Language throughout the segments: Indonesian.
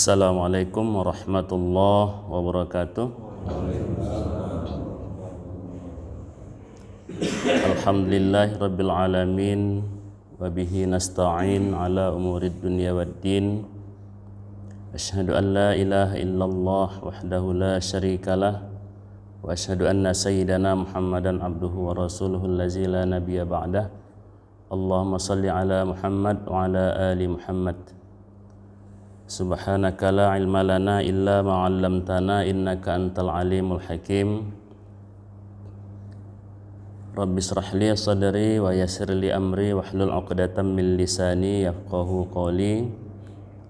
Assalamualaikum warahmatullahi wabarakatuh. Alhamdulillahi rabbil alamin, wa bihi nasta'in ala umurid dunya waddin. Asyhadu an la ilaha illallah wahdahu la syarikalah, wa asyhadu anna sayyidana Muhammadan abduhu wa rasuluhu allazi la nabiyya ba'dah. Allahumma salli ala Muhammad wa ala ali Muhammad. Subhanaka la ilma lana illa ma 'allamtana innaka antal alimul hakim. Rabbi shrah li sadri wa yassir li amri wahlul 'uqdatam min lisani yafqahu qawli.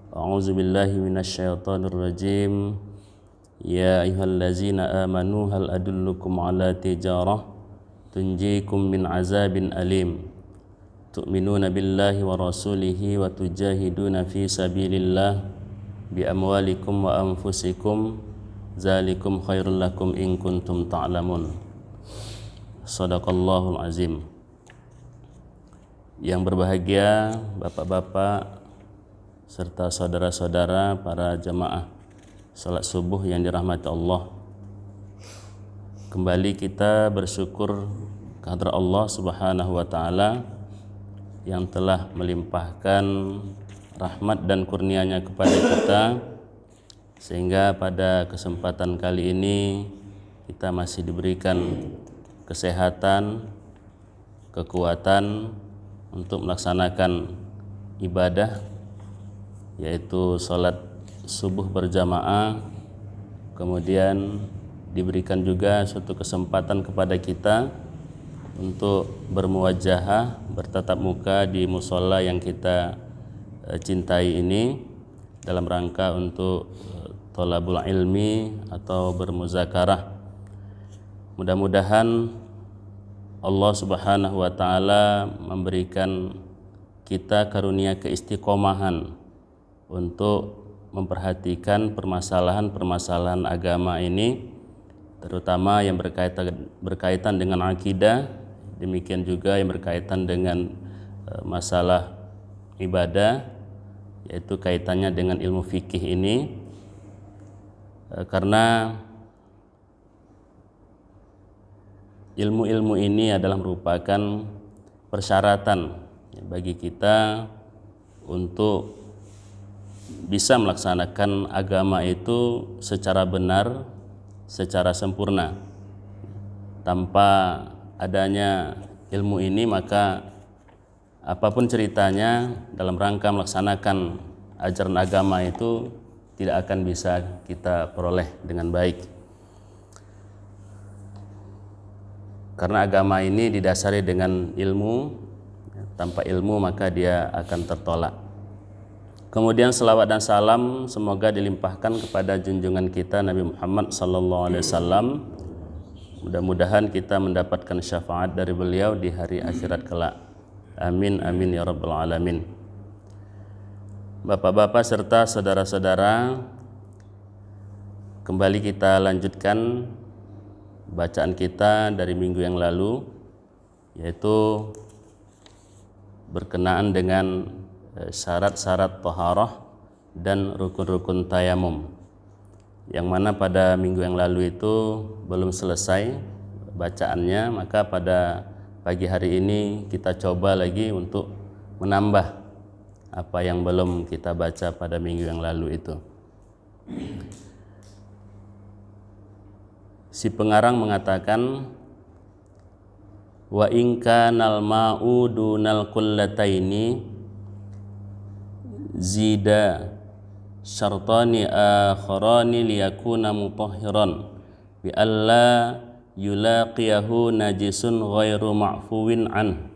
A'udzu billahi minasyaitonir rajim. Ya ayyuhallazina amanu hal adullukum 'ala tijarah tunjikum min 'adzabin alim. Tu'minuna billahi wa rasulihi wa tujahiduna fi sabilillah bi amwalikum wa anfusikum zalikum khairul lakum in kuntum ta'lamun. Shadaqallahul azim. Yang berbahagia bapak-bapak serta saudara-saudara para jamaah salat subuh yang dirahmati Allah, kembali kita bersyukur kehadrat Allah Subhanahu wa taala yang telah melimpahkan rahmat dan kurnia-Nya kepada kita, sehingga pada kesempatan kali ini kita masih diberikan kesehatan, kekuatan untuk melaksanakan ibadah, yaitu sholat subuh berjamaah. Kemudian diberikan juga suatu kesempatan kepada kita untuk bermuwajahah, bertatap muka di musola yang kita cintai ini dalam rangka untuk thalabul ilmi atau bermuzakarah. Mudah-mudahan Allah Subhanahu wa taala memberikan kita karunia keistiqomahan untuk memperhatikan permasalahan-permasalahan agama ini, terutama yang berkaitan dengan akidah. Demikian juga yang berkaitan dengan masalah ibadah, yaitu kaitannya dengan ilmu fikih ini, karena ilmu-ilmu ini adalah merupakan persyaratan bagi kita untuk bisa melaksanakan agama itu secara benar, secara sempurna. Tanpa adanya ilmu ini, maka apapun ceritanya dalam rangka melaksanakan ajaran agama itu tidak akan bisa kita peroleh dengan baik. Karena agama ini didasari dengan ilmu, tanpa ilmu maka dia akan tertolak. Kemudian selawat dan salam semoga dilimpahkan kepada junjungan kita Nabi Muhammad SAW. Mudah-mudahan kita mendapatkan syafaat dari beliau di hari akhirat kelak. Amin amin ya rabbal alamin. Bapak-bapak serta saudara-saudara, kembali kita lanjutkan bacaan kita dari minggu yang lalu, yaitu berkenaan dengan syarat-syarat taharah dan rukun-rukun tayamum, yang mana pada minggu yang lalu itu belum selesai bacaannya. Maka pada pagi hari ini kita coba lagi untuk menambah apa yang belum kita baca pada minggu yang lalu itu. Si pengarang mengatakan, wa in kanal ma'u dunal qullataini zida syartani akharani liyakuna mutahhiran bi alla yulaqiyahu najisun ghairu ma'fuwin an.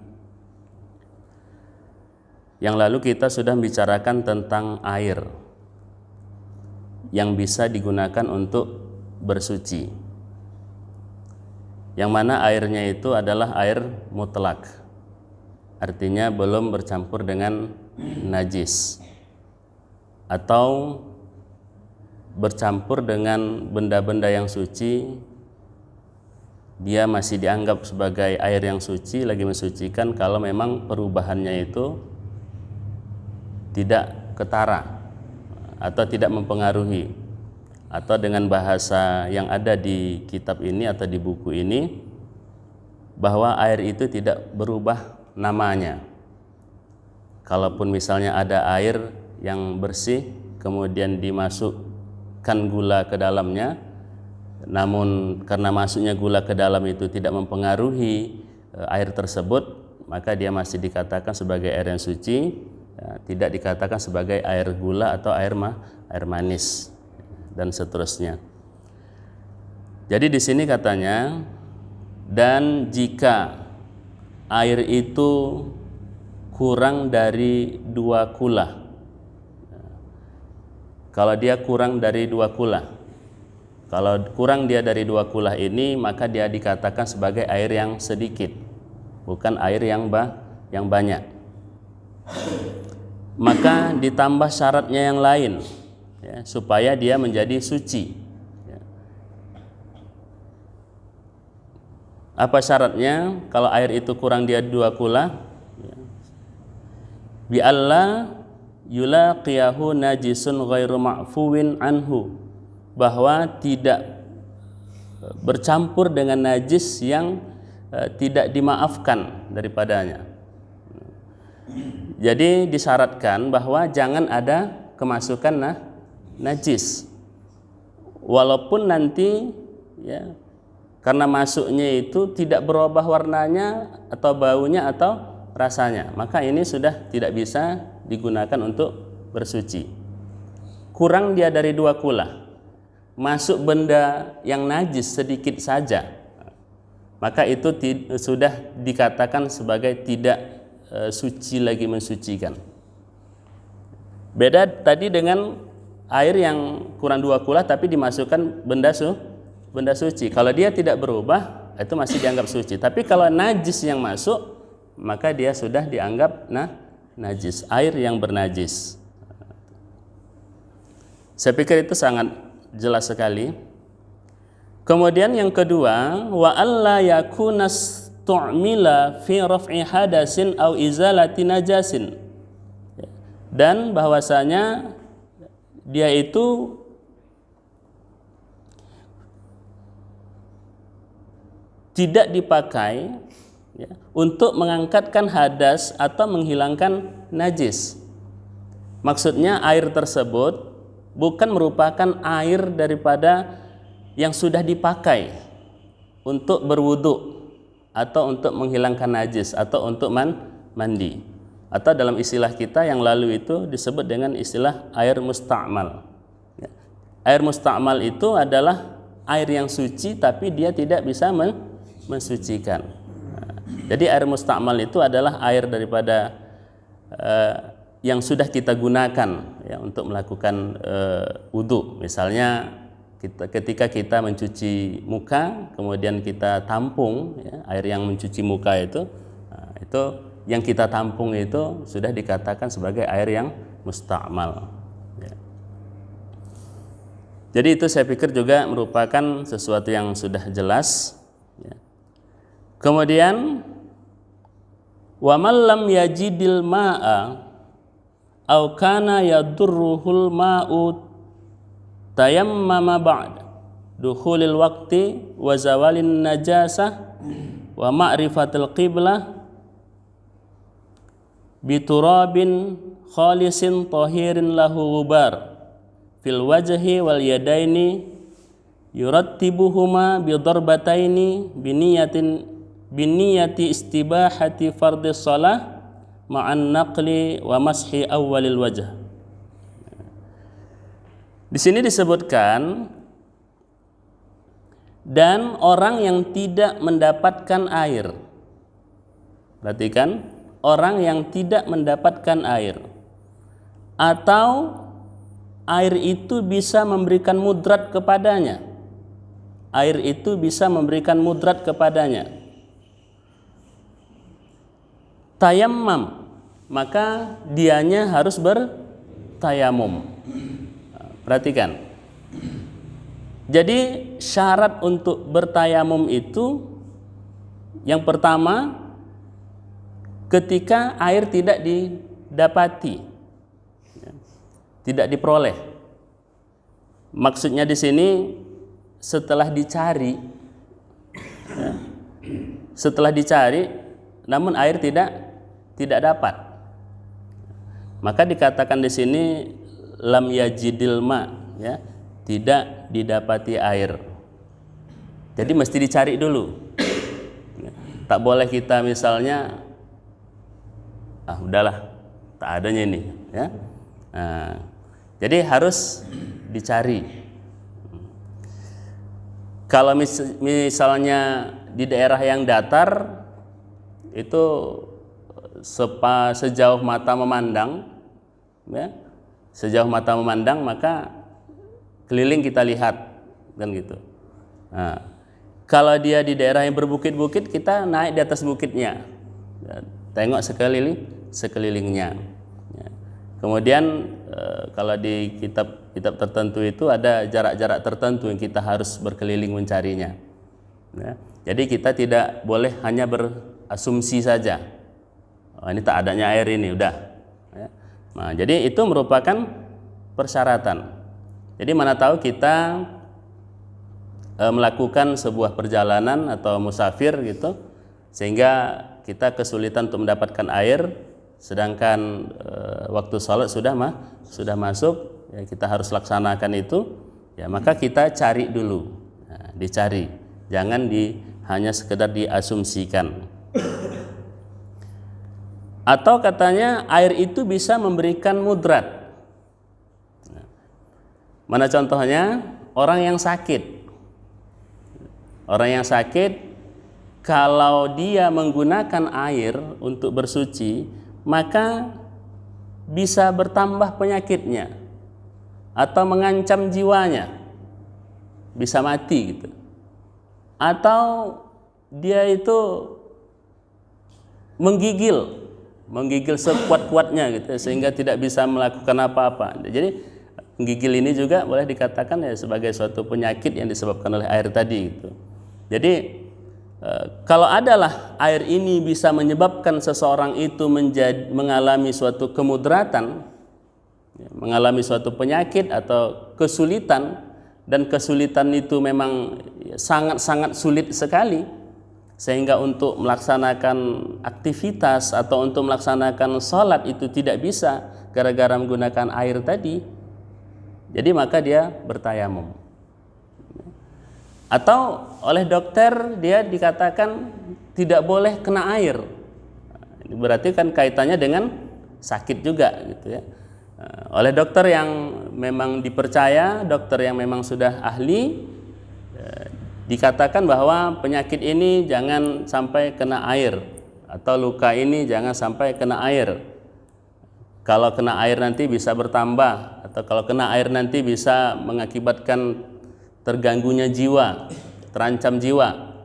Yang lalu kita sudah membicarakan tentang air yang bisa digunakan untuk bersuci, yang mana airnya itu adalah air mutlak, artinya belum bercampur dengan najis atau bercampur dengan benda-benda yang suci. Dia masih dianggap sebagai air yang suci, lagi mensucikan, kalau memang perubahannya itu tidak ketara atau tidak mempengaruhi, atau dengan bahasa yang ada di kitab ini atau di buku ini, bahwa air itu tidak berubah namanya. Kalaupun misalnya ada air yang bersih kemudian dimasukkan gula ke dalamnya, namun karena masuknya gula ke dalam itu tidak mempengaruhi air tersebut, maka dia masih dikatakan sebagai air yang suci, tidak dikatakan sebagai air gula atau air manis dan seterusnya. Jadi di sini katanya, dan jika air itu kurang dari 2 kula, kalau dia kurang dari 2 kula, kalau kurang dia dari 2 kula ini, maka dia dikatakan sebagai air yang sedikit, bukan air yang banyak. Maka ditambah syaratnya yang lain, ya, supaya dia menjadi suci. Ya. Apa syaratnya? Kalau air itu kurang dia 2 kula, ya, bi alla yulaqiyahu najisun ghairu ma'fuwin anhu, bahwa tidak bercampur dengan najis yang tidak dimaafkan daripadanya. Jadi disyaratkan bahwa jangan ada kemasukan najis, walaupun nanti ya, karena masuknya itu tidak berubah warnanya atau baunya atau rasanya, maka ini sudah tidak bisa digunakan untuk bersuci. Kurang dia dari 2 kula, masuk benda yang najis sedikit saja, maka itu sudah dikatakan sebagai tidak suci lagi, mensucikan. Beda tadi dengan air yang kurang 2 kula tapi dimasukkan benda suci. Kalau dia tidak berubah, itu masih dianggap suci. Tapi kalau najis yang masuk, maka dia sudah dianggap najis, air yang bernajis. Saya pikir itu sangat jelas sekali. Kemudian yang kedua, wa alla yakunas tu'mila fi raf'i hadasin au izalati najasin, dan bahwasanya dia itu tidak dipakai ya, untuk mengangkatkan hadas atau menghilangkan najis. Maksudnya air tersebut bukan merupakan air daripada yang sudah dipakai untuk berwudu atau untuk menghilangkan najis atau untuk mandi, atau dalam istilah kita yang lalu itu disebut dengan istilah air musta'mal. Ya. Air musta'mal itu adalah air yang suci tapi dia tidak bisa mensucikan. Nah, jadi air musta'mal itu adalah air daripada yang sudah kita gunakan ya, untuk melakukan wudu. Misalnya ketika kita mencuci muka, kemudian kita tampung ya, air yang mencuci muka itu, nah, itu yang kita tampung itu sudah dikatakan sebagai air yang musta'mal ya. Jadi itu saya pikir juga merupakan sesuatu yang sudah jelas ya. Kemudian wa man lam yajidil ma'a au kana yadurruhul ma'u tayammama ba'da dukhulil waqti wa zawalin najasah wa ma'rifatil qiblah biturabin khalisin tahirin lahu ghubar fil wajhi wal yadaini yurattibuhuma bidarbataini biniyati istibahati fardhi shalah ma'an naqli wa mashi awwalil wajh. Di sini disebutkan, dan orang yang tidak mendapatkan air. Perhatikan, orang yang tidak mendapatkan air, atau air itu bisa memberikan mudrat kepadanya. Air itu bisa memberikan mudrat kepadanya. Tayammam, maka dianya harus bertayamum. Perhatikan. Jadi syarat untuk bertayamum itu yang pertama, ketika air tidak didapati, tidak diperoleh. Maksudnya di sini setelah dicari, ya, setelah dicari, namun air tidak dapat, maka dikatakan di sini lam yajidil ma, ya, tidak didapati air. Jadi mesti dicari dulu. Tak boleh kita misalnya, udahlah, tak adanya ini, ya. Nah, jadi harus dicari. Kalau misalnya di daerah yang datar itu sejauh mata memandang, ya, sejauh mata memandang, maka keliling kita lihat, kan gitu. Nah, kalau dia di daerah yang berbukit-bukit, kita naik di atas bukitnya, tengok sekelilingnya. Ya. Kemudian kalau di kitab tertentu itu ada jarak-jarak tertentu yang kita harus berkeliling mencarinya. Ya. Jadi kita tidak boleh hanya berasumsi saja. Ini tak adanya air ini, udah. Ya. Nah, jadi itu merupakan persyaratan. Jadi mana tahu kita melakukan sebuah perjalanan atau musafir gitu, sehingga kita kesulitan untuk mendapatkan air, sedangkan waktu sholat sudah masuk, ya, kita harus laksanakan itu, ya, maka kita cari dulu. Nah, dicari, jangan hanya sekedar diasumsikan. Atau katanya air itu bisa memberikan mudrat. Mana contohnya? Orang yang sakit. Orang yang sakit, kalau dia menggunakan air untuk bersuci, maka bisa bertambah penyakitnya atau mengancam jiwanya, bisa mati gitu. Atau dia itu menggigil sekuat-kuatnya gitu, sehingga tidak bisa melakukan apa-apa. Jadi menggigil ini juga boleh dikatakan ya sebagai suatu penyakit yang disebabkan oleh air tadi gitu. Jadi kalau adalah air ini bisa menyebabkan seseorang itu mengalami suatu kemudaratan, mengalami suatu penyakit atau kesulitan, dan kesulitan itu memang sangat-sangat sulit sekali, sehingga untuk melaksanakan aktivitas atau untuk melaksanakan sholat itu tidak bisa gara-gara menggunakan air tadi, jadi maka dia bertayamum. Atau oleh dokter dia dikatakan tidak boleh kena air. Ini berarti kan kaitannya dengan sakit juga gitu ya. Oleh dokter yang memang dipercaya, dokter yang memang sudah ahli, dikatakan bahwa penyakit ini jangan sampai kena air, atau luka ini jangan sampai kena air. Kalau kena air nanti bisa bertambah, atau kalau kena air nanti bisa mengakibatkan terganggunya jiwa, terancam jiwa.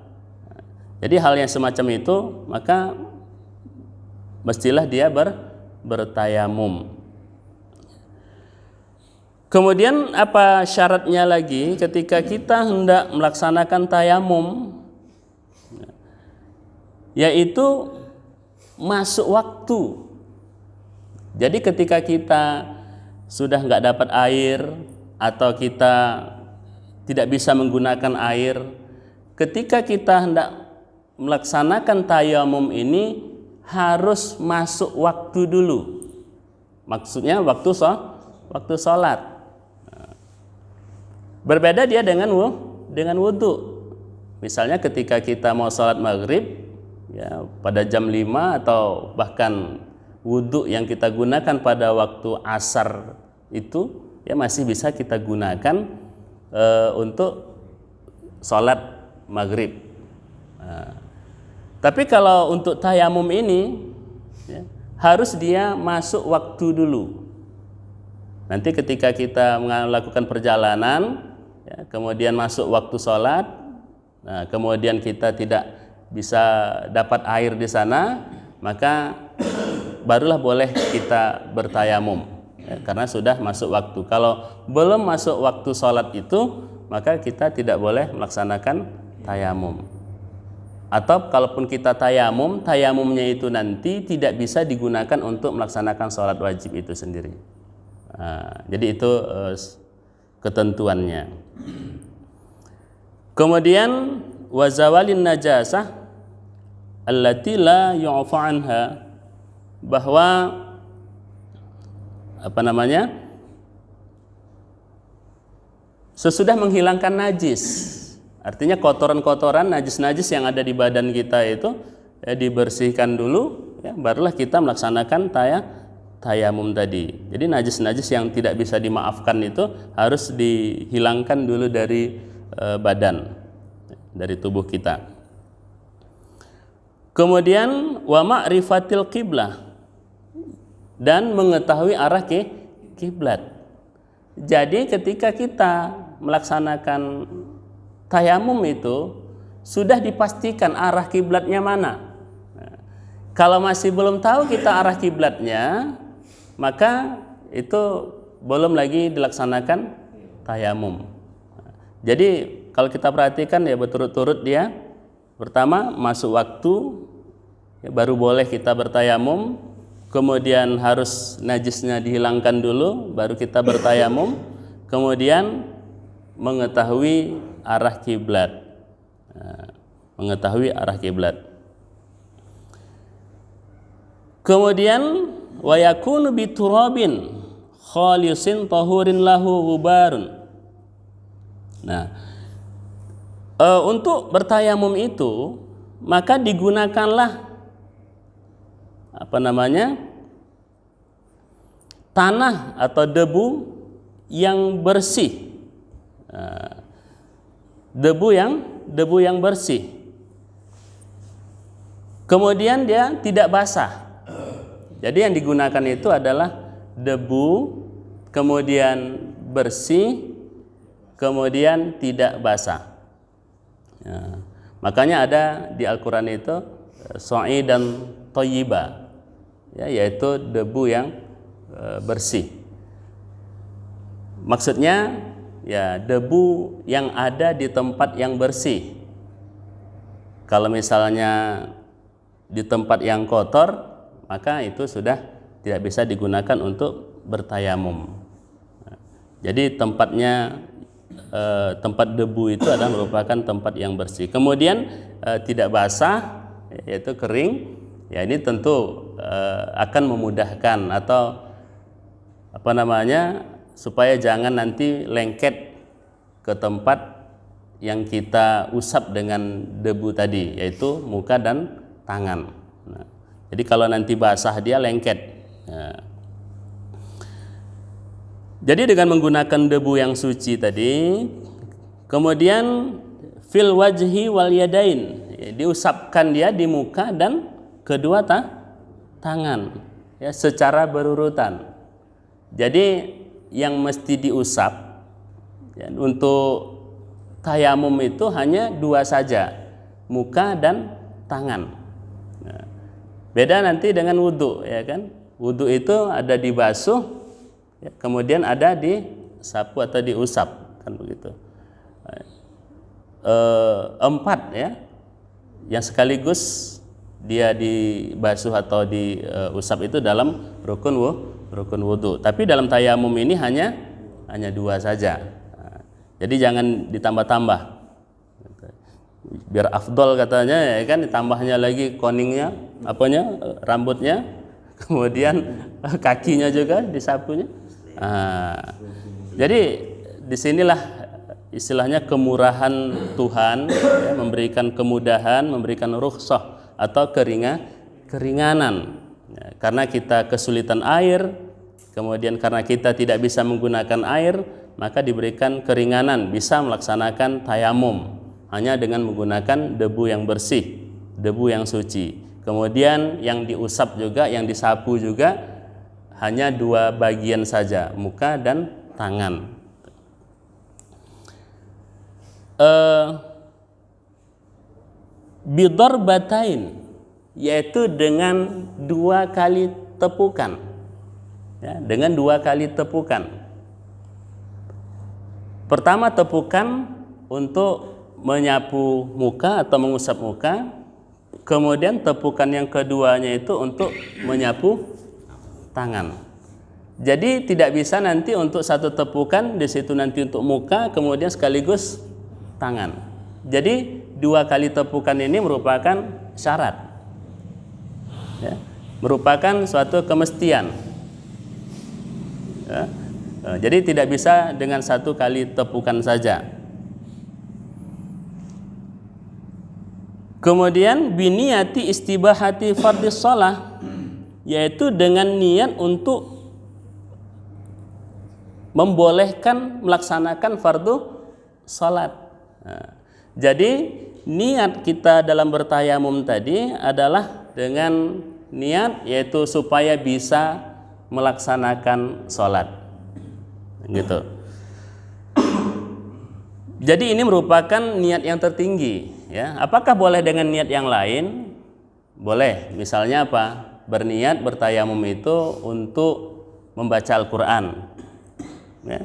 Jadi hal yang semacam itu, maka mestilah dia bertayamum. Kemudian apa syaratnya lagi ketika kita hendak melaksanakan tayamum? Yaitu masuk waktu. Jadi ketika kita sudah nggak dapat air atau kita tidak bisa menggunakan air, ketika kita hendak melaksanakan tayamum ini harus masuk waktu dulu. Maksudnya waktu sholat. Berbeda dia dengan wudu. Misalnya ketika kita mau sholat maghrib, ya, pada jam 5 atau bahkan wudu yang kita gunakan pada waktu asar itu, ya, masih bisa kita gunakan untuk sholat maghrib. Tapi kalau untuk tayamum ini, ya, harus dia masuk waktu dulu. Nanti ketika kita melakukan perjalanan, ya, kemudian masuk waktu sholat, nah, kemudian kita tidak bisa dapat air di sana, maka barulah boleh kita bertayamum, ya, karena sudah masuk waktu. Kalau belum masuk waktu sholat itu, maka kita tidak boleh melaksanakan tayamum. Atau kalaupun kita tayamum, tayamumnya itu nanti tidak bisa digunakan untuk melaksanakan sholat wajib itu sendiri. Nah, jadi itu ketentuannya. Kemudian wazawalin najasah allati la yu'fa anha, bahwa sesudah menghilangkan najis, artinya kotoran-kotoran, najis-najis yang ada di badan kita itu ya, dibersihkan dulu ya, barulah kita melaksanakan tayamum tadi. Jadi najis-najis yang tidak bisa dimaafkan itu harus dihilangkan dulu dari badan, dari tubuh kita. Kemudian wa ma'rifatil qiblah, dan mengetahui arah kiblat. Jadi ketika kita melaksanakan tayamum itu sudah dipastikan arah kiblatnya mana. Nah, kalau masih belum tahu kita arah kiblatnya, maka itu belum lagi dilaksanakan tayamum. Jadi kalau kita perhatikan ya berturut-turut dia, pertama masuk waktu ya, baru boleh kita bertayamum, kemudian harus najisnya dihilangkan dulu baru kita bertayamum, kemudian mengetahui arah kiblat. Mengetahui arah kiblat. Kemudian wa yakunu bi turabin khalisin tahurin lahu ghubarun. Nah, untuk bertayamum itu maka digunakanlah tanah atau debu yang bersih. Debu yang bersih. Kemudian dia tidak basah. Jadi yang digunakan itu adalah debu, kemudian bersih, kemudian tidak basah. Ya, makanya ada di Al-Quran itu so'i dan thayyiba, ya, yaitu debu yang bersih. Maksudnya ya debu yang ada di tempat yang bersih. Kalau misalnya di tempat yang kotor, maka itu sudah tidak bisa digunakan untuk bertayamum. Jadi tempat debu itu adalah merupakan tempat yang bersih. Kemudian tidak basah, yaitu kering. Ya ini tentu akan memudahkan atau supaya jangan nanti lengket ke tempat yang kita usap dengan debu tadi, yaitu muka dan tangan. Nah, jadi kalau nanti basah dia lengket. Nah, jadi dengan menggunakan debu yang suci tadi, kemudian fil wajhi wal yadain, ya, diusapkan dia di muka dan kedua tangan, ya, secara berurutan. Jadi yang mesti diusap ya, untuk tayamum itu hanya dua saja, muka dan tangan. Nah, beda nanti dengan wudhu, ya kan? Wudhu itu ada dibasuh, ya, kemudian ada disapu atau diusap, kan begitu. Empat ya, yang sekaligus dia dibasuh atau diusap itu dalam rukun wudhu. Tapi dalam tayamum ini hanya dua saja. Nah, jadi jangan ditambah-tambah. Biar afdol katanya, ya kan, ditambahnya lagi koningnya, rambutnya, kemudian kakinya juga disapunya. Nah, jadi disinilah istilahnya kemurahan Tuhan, ya, memberikan kemudahan, memberikan rukhsah atau keringanan. Ya, karena kita kesulitan air, kemudian karena kita tidak bisa menggunakan air, maka diberikan keringanan, bisa melaksanakan tayamum hanya dengan menggunakan debu yang bersih, debu yang suci. Kemudian yang diusap juga, yang disapu juga hanya dua bagian saja, muka dan tangan. Bidarbatain, yaitu dengan dua kali tepukan, ya, dengan dua kali tepukan. Pertama tepukan untuk menyapu muka atau mengusap muka, kemudian tepukan yang keduanya itu untuk menyapu tangan. Jadi tidak bisa nanti untuk satu tepukan di situ nanti untuk muka kemudian sekaligus tangan. Jadi 2 kali tepukan ini merupakan syarat, ya, merupakan suatu kemestian. Ya. Jadi tidak bisa dengan 1 kali tepukan saja. Kemudian biniyati istibahati fardhis shalah, yaitu dengan niat untuk membolehkan melaksanakan fardu salat. Nah, jadi niat kita dalam bertayamum tadi adalah dengan niat yaitu supaya bisa melaksanakan salat. Gitu. Jadi ini merupakan niat yang tertinggi, ya. Apakah boleh dengan niat yang lain? Boleh. Misalnya apa? Berniat bertayamum itu untuk membaca Al-Qur'an. Ya.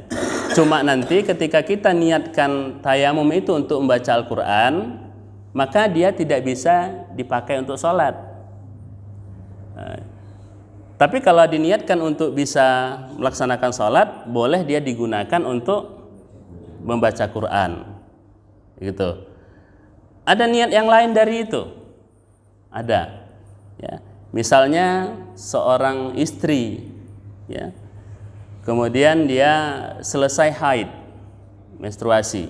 Cuma nanti ketika kita niatkan tayamum itu untuk membaca Al-Quran, maka dia tidak bisa dipakai untuk sholat. Nah, tapi kalau diniatkan untuk bisa melaksanakan sholat, boleh dia digunakan untuk membaca Quran. Gitu. Ada niat yang lain dari itu? Ada. Ya. Misalnya seorang istri, ya. Kemudian dia selesai haid, menstruasi,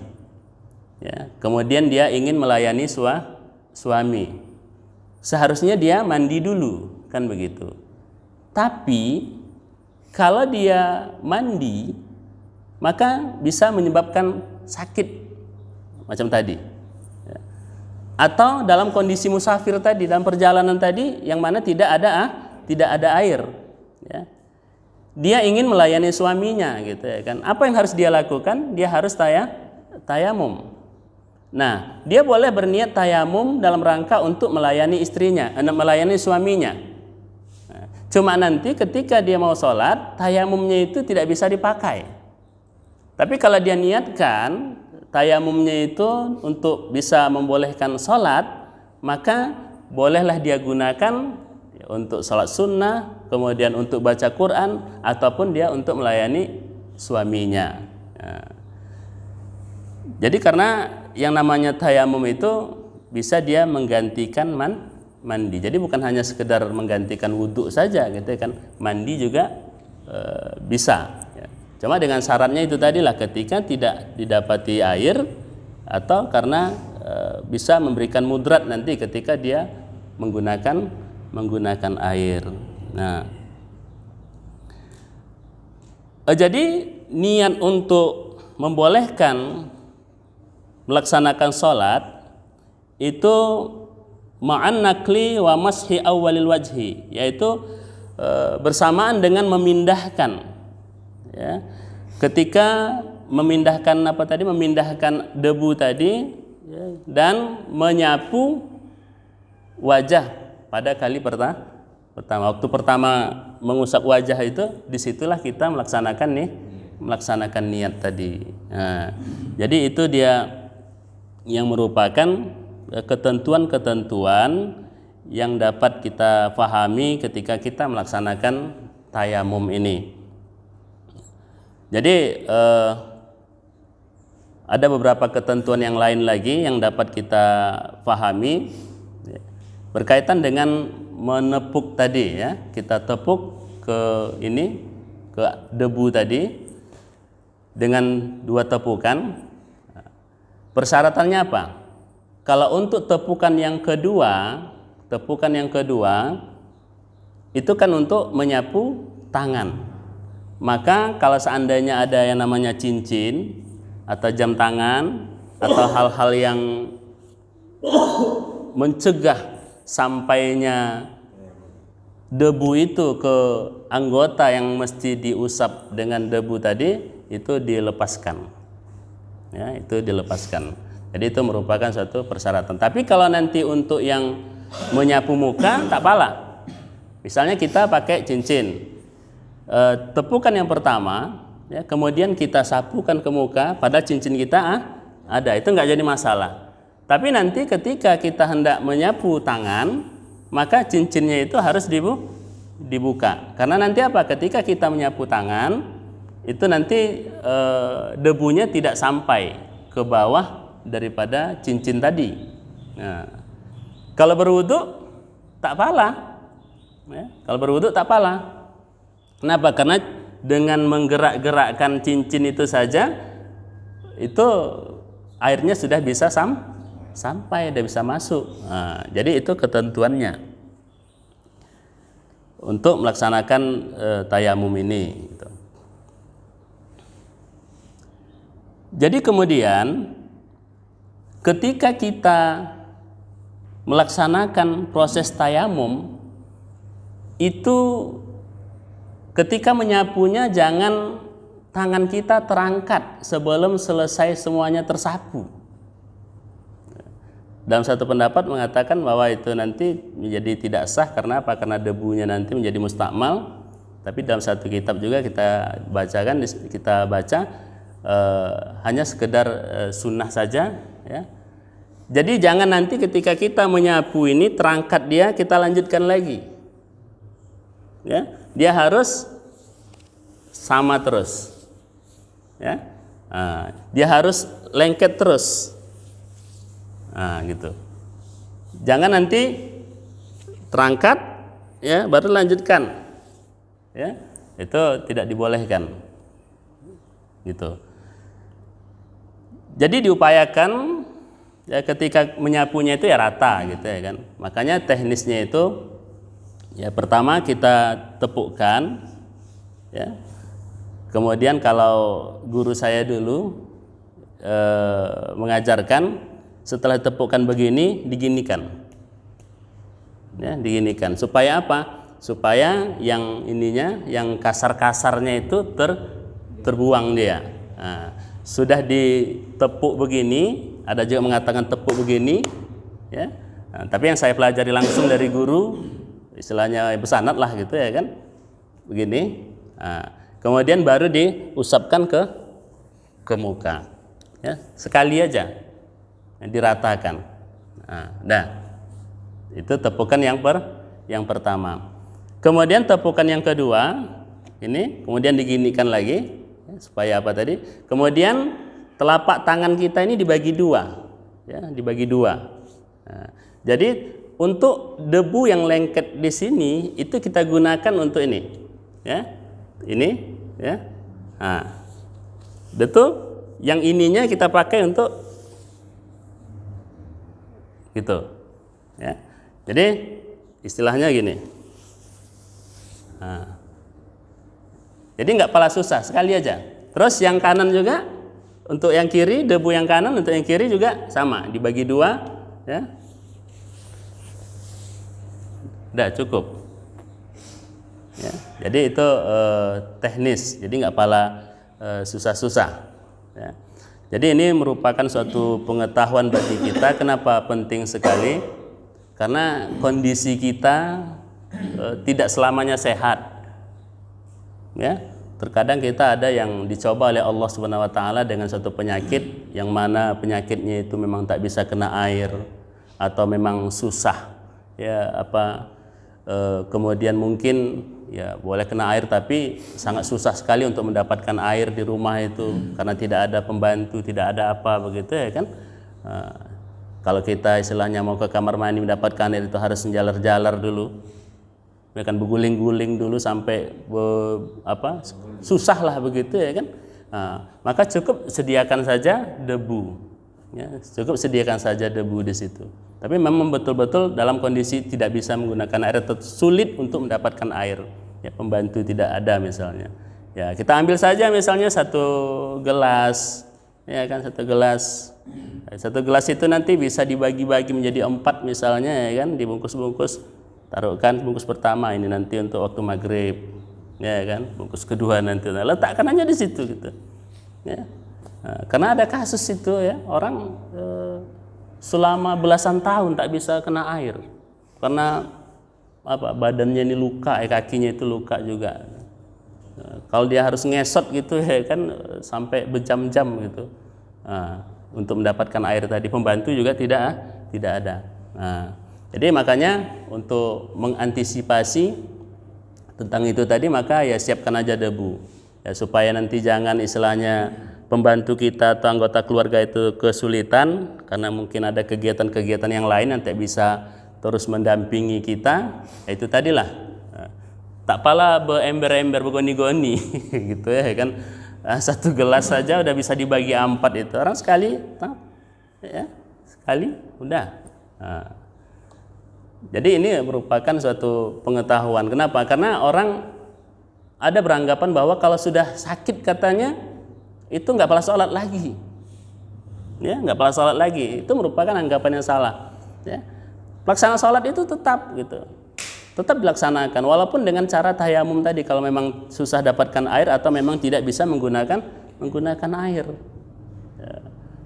ya. Kemudian dia ingin melayani suami. Seharusnya dia mandi dulu, kan begitu. Tapi kalau dia mandi, maka bisa menyebabkan sakit macam tadi. Ya. Atau dalam kondisi musafir tadi, dalam perjalanan tadi, yang mana tidak ada air. Ya. Dia ingin melayani suaminya, gitu ya kan. Apa yang harus dia lakukan? Dia harus tayamum. Nah, dia boleh berniat tayamum dalam rangka untuk melayani istrinya, melayani suaminya. Nah, cuma nanti ketika dia mau sholat, tayamumnya itu tidak bisa dipakai. Tapi kalau dia niatkan tayamumnya itu untuk bisa membolehkan sholat, maka bolehlah dia gunakan untuk sholat sunnah, kemudian untuk baca Quran, ataupun dia untuk melayani suaminya. Nah, jadi karena yang namanya tayamum itu bisa dia menggantikan mandi. Jadi bukan hanya sekedar menggantikan wudhu saja, gitu kan. Mandi juga bisa. Ya. Cuma dengan syaratnya itu tadilah, ketika tidak didapati air atau karena bisa memberikan mudarat nanti ketika dia menggunakan air. Nah, jadi niat untuk membolehkan melaksanakan sholat itu ma'an nakli wa mashi awwalil wajhi, yaitu bersamaan dengan memindahkan, ya. Ketika memindahkan memindahkan debu tadi, ya, dan menyapu wajah pada kali pertama. Waktu pertama mengusap wajah itu, disitulah kita melaksanakan niat tadi. Nah, jadi itu dia yang merupakan ketentuan-ketentuan yang dapat kita pahami ketika kita melaksanakan tayamum ini. Jadi ada beberapa ketentuan yang lain lagi yang dapat kita pahami berkaitan dengan menepuk tadi, ya. Kita tepuk ke debu tadi dengan 2 tepukan. Persyaratannya apa? Kalau untuk tepukan yang kedua itu kan untuk menyapu tangan. Maka kalau seandainya ada yang namanya cincin atau jam tangan atau hal-hal yang mencegah sampainya debu itu ke anggota yang mesti diusap dengan debu tadi, itu dilepaskan. Ya, itu dilepaskan. Jadi itu merupakan suatu persyaratan. Tapi kalau nanti untuk yang menyapu muka tak apalah. Misalnya kita pakai cincin, tepukan yang pertama, ya, kemudian kita sapukan ke muka, padahal cincin kita ada, itu nggak jadi masalah. Tapi nanti ketika kita hendak menyapu tangan, maka cincinnya itu harus dibuka. Karena nanti apa? Ketika kita menyapu tangan, itu nanti debunya tidak sampai ke bawah daripada cincin tadi. Nah, kalau berwudu tak pala. Ya, kalau berwudu tak pala. Kenapa? Karena dengan menggerak-gerakkan cincin itu saja, itu airnya sudah bisa sampai, sudah bisa masuk. Nah, jadi itu ketentuannya untuk melaksanakan tayamum ini gitu. Jadi kemudian ketika kita melaksanakan proses tayamum itu, ketika menyapunya jangan tangan kita terangkat sebelum selesai semuanya tersapu. Dalam satu pendapat mengatakan bahwa itu nanti menjadi tidak sah. Karena apa? Karena debunya nanti menjadi mustakmal. Tapi dalam satu kitab juga kita baca hanya sekedar sunnah saja, ya. Jadi jangan nanti ketika kita menyapu ini terangkat dia, kita lanjutkan lagi, ya. Dia harus sama terus, ya. Dia harus lengket terus. Nah, gitu. Jangan nanti terangkat, ya, baru lanjutkan, ya. Itu tidak dibolehkan, gitu. Jadi diupayakan, ya, ketika menyapunya itu ya rata, gitu ya kan. Makanya teknisnya itu, ya, pertama kita tepukkan, ya. Kemudian kalau guru saya dulu mengajarkan, setelah tepukkan begini diginikan, ya, diginikan. Supaya apa? Supaya yang ininya, yang kasar-kasarnya itu terbuang dia. Nah, sudah ditepuk begini, ada juga mengatakan tepuk begini, ya. Nah, tapi yang saya pelajari langsung dari guru, istilahnya bersanad lah, gitu ya kan, begini. Nah, kemudian baru diusapkan ke muka, ya, sekali aja, diratakan. Nah, itu tepukan yang pertama. Kemudian tepukan yang kedua, ini kemudian diginikan lagi, ya, supaya apa tadi? Kemudian telapak tangan kita ini dibagi dua, ya, dibagi dua. Nah, jadi untuk debu yang lengket di sini itu kita gunakan untuk ini, ya, ini, ya. Nah, betul. Yang ininya kita pakai untuk gitu, ya. Jadi istilahnya gini. Nah, jadi nggak pala susah, sekali aja. Terus yang kanan juga, untuk yang kiri, debu yang kanan untuk yang kiri juga sama, dibagi dua, ya. Udah cukup, ya. Jadi itu teknis, jadi nggak pala susah-susah, ya. Jadi ini merupakan suatu pengetahuan bagi kita. Kenapa penting sekali? Karena kondisi kita tidak selamanya sehat, ya. Terkadang kita ada yang dicoba oleh Allah Subhanahu wa taala dengan suatu penyakit yang mana penyakitnya itu memang tak bisa kena air atau memang susah, ya, kemudian mungkin, ya, boleh kena air tapi sangat susah sekali untuk mendapatkan air di rumah itu karena tidak ada pembantu, tidak ada apa, begitu ya kan. Kalau kita istilahnya mau ke kamar mandi mendapatkan air itu harus menjalar-jalar dulu, ya kan, berguling-guling dulu sampai susah lah, begitu ya kan. Maka cukup sediakan saja debu, ya, cukup sediakan saja debu di situ. Tapi memang betul-betul dalam kondisi tidak bisa menggunakan air atau sulit untuk mendapatkan air, ya, pembantu tidak ada misalnya, ya, kita ambil saja misalnya satu gelas, ya kan, satu gelas itu nanti bisa dibagi-bagi menjadi 4 misalnya, ya kan, dibungkus-bungkus, taruhkan bungkus pertama ini nanti untuk waktu maghrib, ya kan, bungkus kedua nanti, letakkan aja di situ, gitu, ya. Karena ada kasus itu, ya, orang selama belasan tahun tak bisa kena air karena badannya ini luka, kakinya itu luka juga. Kalau dia harus ngesot gitu, ya kan, sampai berjam-jam gitu, untuk mendapatkan air tadi, pembantu juga tidak ada. Jadi makanya untuk mengantisipasi tentang itu tadi, maka ya siapkan aja debu ya, supaya nanti jangan istilahnya pembantu kita atau anggota keluarga itu kesulitan karena mungkin ada kegiatan-kegiatan yang lain yang tidak bisa terus mendampingi kita. Itu tadilah tak pala beember-ember begoni-goni gitu ya kan. Satu gelas saja udah bisa dibagi 4 itu, orang sekali ya, sekali udah. Jadi ini merupakan suatu pengetahuan. Kenapa? Karena orang ada beranggapan bahwa kalau sudah sakit katanya itu nggak pala sholat lagi, ya nggak pala sholat lagi. Itu merupakan anggapan yang salah. Ya. Pelaksana sholat itu tetap gitu, tetap dilaksanakan walaupun dengan cara tayamum tadi kalau memang susah dapatkan air atau memang tidak bisa menggunakan air. Ya.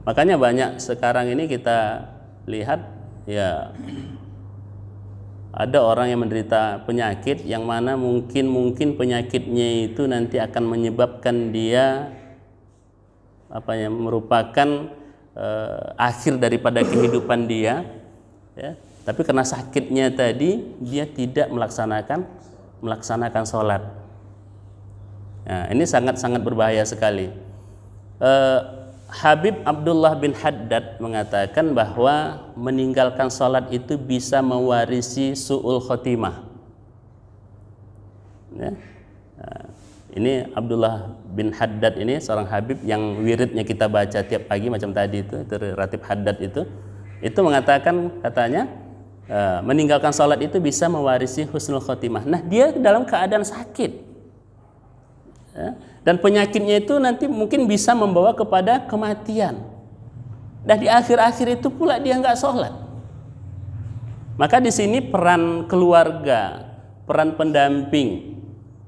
Makanya banyak sekarang ini kita lihat ya, ada orang yang menderita penyakit yang mana mungkin penyakitnya itu nanti akan menyebabkan dia merupakan akhir daripada kehidupan dia ya. Tapi karena sakitnya tadi dia tidak melaksanakan sholat. Nah, ini sangat berbahaya sekali. Habib Abdullah bin Haddad mengatakan bahwa meninggalkan sholat itu bisa mewarisi su'ul khotimah. Ya. Nah, ini Abdullah bin Haddad ini seorang Habib yang wiridnya kita baca tiap pagi macam tadi itu Ratib Haddad itu mengatakan katanya meninggalkan sholat itu bisa mewarisi husnul khotimah. Nah dia dalam keadaan sakit. Ya. Dan penyakitnya itu nanti mungkin bisa membawa kepada kematian. Dan di akhir-akhir itu pula dia nggak sholat. Maka di sini peran keluarga, peran pendamping,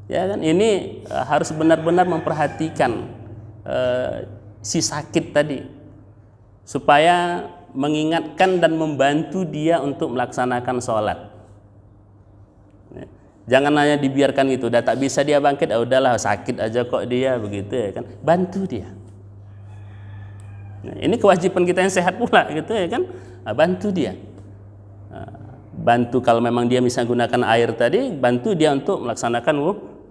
ya kan, ini harus benar-benar memperhatikan si sakit tadi, supaya mengingatkan dan membantu dia untuk melaksanakan sholat. Jangan hanya dibiarkan gitu, udah tak bisa dia bangkit, udahlah sakit aja kok dia begitu ya kan. Bantu dia. Nah, ini kewajiban kita yang sehat pula gitu ya kan. Bantu dia. Bantu kalau memang dia bisa gunakan air tadi, bantu dia untuk melaksanakan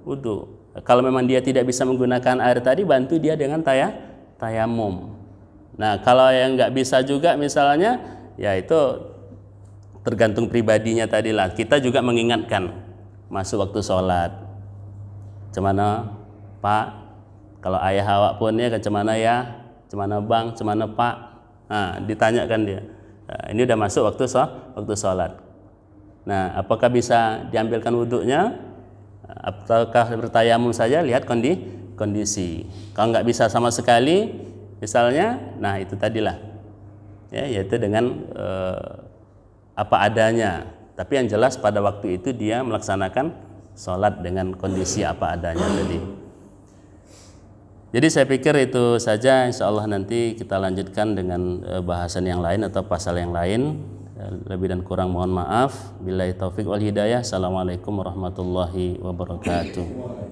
wudu. Kalau memang dia tidak bisa menggunakan air tadi, bantu dia dengan tayamum. Nah, kalau yang nggak bisa juga misalnya, ya itu tergantung pribadinya tadilah. Kita juga mengingatkan masuk waktu sholat, cemana Pak, kalau ayah awak pun ya cemana ya, cemana Bang, cemana Pak, nah, ditanyakan dia. Nah, ini udah masuk waktu sholat. Nah, apakah bisa diambilkan wudhunya? Apakah bertayamum saja? Lihat kondisi. Kalau nggak bisa sama sekali, misalnya, nah itu tadilah, ya, yaitu dengan apa adanya. Tapi yang jelas pada waktu itu dia melaksanakan sholat dengan kondisi apa adanya tadi. Jadi saya pikir itu saja. Insya Allah nanti kita lanjutkan dengan bahasan yang lain atau pasal yang lain. Lebih dan kurang mohon maaf. Billahi taufik wal hidayah. Assalamualaikum warahmatullahi wabarakatuh.